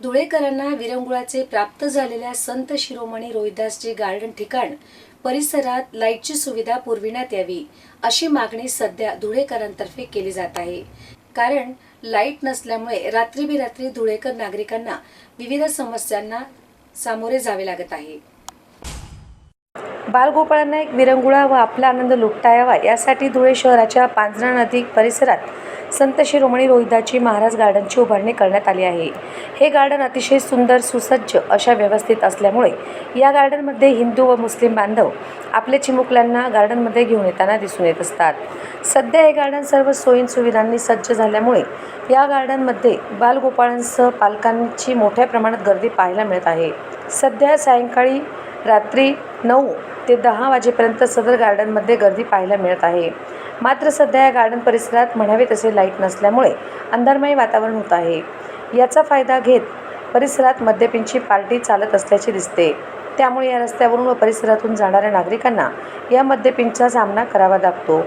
धुळेकरांना विरंगुळाचे प्राप्त झालेल्या संत शिरोमणी रोहिदासजी गार्डन ठिकाण परिसरात लाईटची सुविधा पुरविण्यात यावी अशी मागणी सध्या धुळेकरांतर्फे केली जात आहे। कारण लाईट नसल्यामुळे रात्रीबेरात्री धुळेकर नागरिकांना विविध समस्यांना सामोरे जावे लागत आहे। बालगोपाळांना एक विरंगुळा व आपला आनंद लुटता यावा यासाठी धुळे शहराच्या पांझरा नदी परिसरात संत शिरोमणी रोहिदासजी महाराज गार्डनची उभारणी करण्यात आली आहे। हे गार्डन अतिशय सुंदर सुसज्ज अशा व्यवस्थित असल्यामुळे या गार्डनमध्ये हिंदू व मुस्लिम बांधव आपल्या चिमुकल्यांना गार्डनमध्ये घेऊन येताना दिसून येत असतात। सध्या हे गार्डन सर्व सोयी सुविधांनी सज्ज झाल्यामुळे या गार्डनमध्ये बालगोपाळांसह पालकांची मोठ्या प्रमाणात गर्दी पाहायला मिळत आहे। सध्या सायंकाळी रात्री 9 ते 10 वाजेपर्यंत सदर गार्डनमध्ये गर्दी पाहायला मिळत आहे। मात्र सध्या या गार्डन परिसरात म्हणावे तसे लाईट नसल्यामुळे अंधारमय वातावरण होत आहे। याचा फायदा घेत परिसरात मद्यपींची पार्टी चालत असल्याचे दिसते। त्यामुळे या रस्त्यावरून व परिसरातून जाणाऱ्या नागरिकांना या मद्यपींचा सामना करावा लागतो,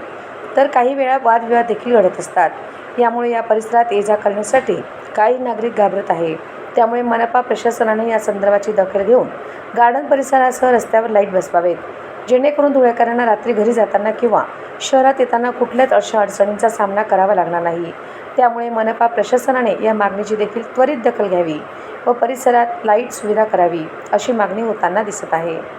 तर काही वेळा वादविवाद देखील घडत असतात। यामुळे या परिसरात ये-जा करण्यासाठी काही नागरिक घाबरत आहे। त्यामुळे मनपा प्रशासनाने या संदर्भाची दखल घेऊन गार्डन परिसरासह रस्त्यावर लाईट बसवावेत, जेणेकरून धुळेकरांना रात्री घरी जाताना किंवा शहरात येताना कुठल्याच अडचणींचा सामना करावा लागणार नाही। त्यामुळे मनपा प्रशासनाने या मागणीची देखील त्वरित दखल घ्यावी व परिसरात लाईट सुविधा करावी अशी मागणी होताना दिसत आहे।